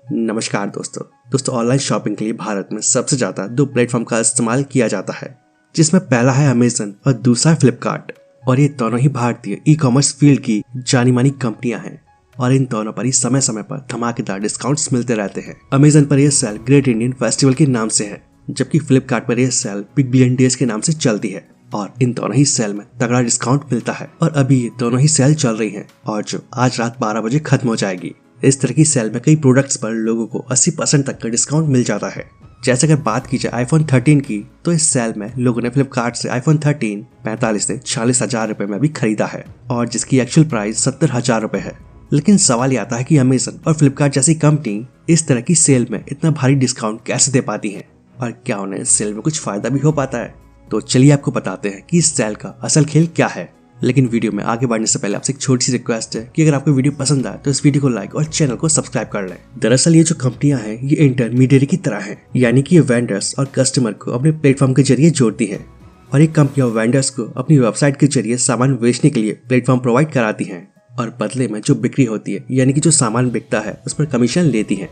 नमस्कार दोस्तों online shopping के लिए भारत में सबसे ज्यादा दो प्लेटफॉर्म का इस्तेमाल किया जाता है, जिसमें पहला है अमेजन और दूसरा है फ्लिपकार्ट। और ये दोनों ही भारतीय ई कॉमर्स फील्ड की जानी मानी कंपनियां हैं और इन दोनों पर ही समय समय पर धमाकेदार डिस्काउंट्स मिलते रहते हैं। अमेजन पर यह सेल ग्रेट इंडियन फेस्टिवल के नाम से है, जबकि फ्लिपकार्ट पर यह सेल बिग बिलियन डेज के नाम से चलती है और इन दोनों ही सेल में तगड़ा डिस्काउंट मिलता है। और अभी ये दोनों ही सेल चल रही हैं और जो आज रात 12 बजे खत्म हो जाएगी। इस तरह की सेल में कई प्रोडक्ट्स पर लोगों को 80% तक का डिस्काउंट मिल जाता है। जैसे अगर बात की जाए आईफोन 13 की, तो इस सेल में लोगों ने फ्लिपकार्ट से आईफोन 13 45 से 40 हजार रुपए में भी खरीदा है और जिसकी एक्चुअल प्राइस 70 हजार रुपए है। लेकिन सवाल ये आता है कि अमेजन और फ्लिपकार्ट जैसी कंपनी इस तरह की सेल में इतना भारी डिस्काउंट कैसे दे पाती है और क्या उन्हें इस सेल में कुछ फायदा भी हो पाता है। तो चलिए आपको बताते हैं कि इस सेल का असल खेल क्या है। लेकिन वीडियो में आगे बढ़ने से पहले आपसे एक छोटी सी रिक्वेस्ट है कि अगर आपको वीडियो पसंद आए तो इस वीडियो को लाइक और चैनल को सब्सक्राइब कर लें। दरअसल ये जो कंपनियां हैं ये इंटरमीडिएट की तरह हैं, यानी कि ये वेंडर्स और कस्टमर को अपने प्लेटफॉर्म के जरिए जोड़ती हैं और ये कंपनियां वेंडर्स को अपनी वेबसाइट के जरिए सामान बेचने के लिए प्लेटफॉर्म प्रोवाइड कराती हैं और बदले में जो बिक्री होती है, यानी कि जो सामान बिकता है, उस पर कमीशन लेती है।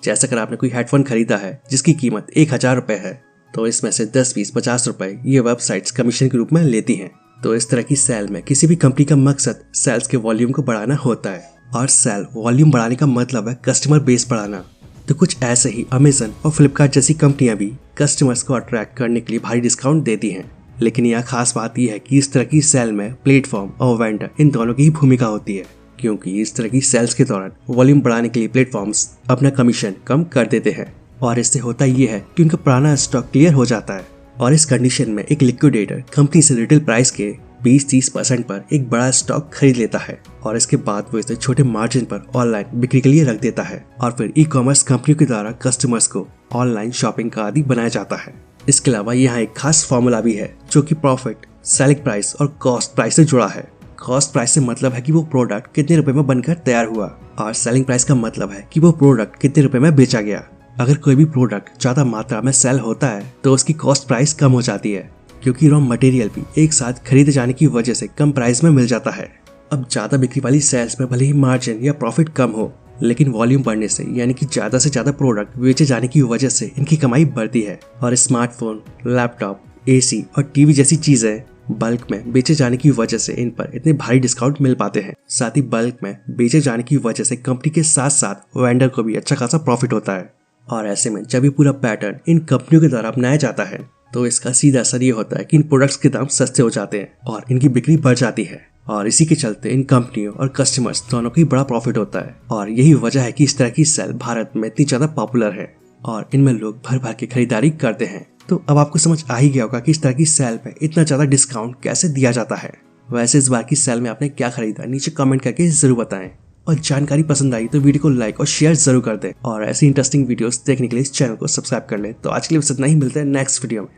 जैसे अगर आपने कोई हेडफोन खरीदा है जिसकी कीमत 1000 रुपए है, तो इसमें से 10 20 50 रुपए ये वेबसाइट्स कमीशन के रूप में लेती हैं। तो इस तरह की सेल में किसी भी कंपनी का मकसद सेल्स के वॉल्यूम को बढ़ाना होता है और सेल वॉल्यूम बढ़ाने का मतलब है कस्टमर बेस बढ़ाना। तो कुछ ऐसे ही अमेजन और फ्लिपकार्ट जैसी कंपनियां भी कस्टमर्स को अट्रैक्ट करने के लिए भारी डिस्काउंट देती हैं। लेकिन यह खास बात यह है कि इस तरह की सेल में प्लेटफॉर्म और वेंडर इन दोनों की ही भूमिका होती है, क्योंकि इस तरह की सेल्स के दौरान वॉल्यूम बढ़ाने के लिए प्लेटफॉर्म्स अपना कमीशन कम कर देते हैं और इससे होता यह है कि उनका पुराना स्टॉक क्लियर हो जाता है और इस कंडीशन में एक लिक्विडेटर कंपनी से रिटेल प्राइस के 20-30% पर एक बड़ा स्टॉक खरीद लेता है और इसके बाद वो इसे छोटे मार्जिन पर ऑनलाइन बिक्री के लिए रख देता है और फिर ई कॉमर्स कंपनियों के द्वारा कस्टमर्स को ऑनलाइन शॉपिंग का आदी बनाया जाता है। इसके अलावा यहाँ एक खास फॉर्मूला भी है जो कि प्रॉफिट, सेलिंग प्राइस और कॉस्ट प्राइस से जुड़ा है। कॉस्ट प्राइस से मतलब है कि वो प्रोडक्ट कितने रुपए में बनकर तैयार हुआ और सेलिंग प्राइस का मतलब है कि वो प्रोडक्ट कितने रुपए में बेचा गया। अगर कोई भी प्रोडक्ट ज्यादा मात्रा में सेल होता है तो उसकी कॉस्ट प्राइस कम हो जाती है, क्योंकि रॉ मटेरियल भी एक साथ खरीदे जाने की वजह से कम प्राइस में मिल जाता है। अब ज्यादा बिक्री वाली सेल्स में भले ही मार्जिन या प्रॉफिट कम हो, लेकिन वॉल्यूम बढ़ने से, यानी कि ज्यादा से ज्यादा प्रोडक्ट बेचे जाने की वजह से इनकी कमाई बढ़ती है और स्मार्टफोन, लैपटॉप, एसी और टीवी जैसी चीजें बल्क में बेचे जाने की वजह से इन पर इतने भारी डिस्काउंट मिल पाते हैं। साथ ही बल्क में बेचे जाने की वजह से कंपनी के साथ साथ वेंडर को भी अच्छा खासा प्रॉफिट होता है। और ऐसे में जब ये पूरा पैटर्न इन कंपनियों के द्वारा अपनाया जाता है तो इसका सीधा असर ये होता है कि इन प्रोडक्ट्स के दाम सस्ते हो जाते हैं और इनकी बिक्री बढ़ जाती है और इसी के चलते इन कंपनियों और कस्टमर्स दोनों को ही बड़ा प्रॉफिट होता है। और यही वजह है कि इस तरह की सेल भारत में इतनी ज्यादा पॉपुलर है और इनमें लोग भर भर के खरीदारी करते हैं। तो अब आपको समझ आ ही गया होगा कि इस तरह की सेल पे इतना ज्यादा डिस्काउंट कैसे दिया जाता है। वैसे इस बार की सेल में आपने क्या खरीदा, नीचे कमेंट करके जरूर बताएं और जानकारी पसंद आई तो वीडियो को लाइक और शेयर जरूर कर दें और ऐसी इंटरेस्टिंग वीडियोस देखने के लिए इस चैनल को सब्सक्राइब कर लें। तो आज के लिए बस इतना ही, मिलते हैं नेक्स्ट वीडियो में।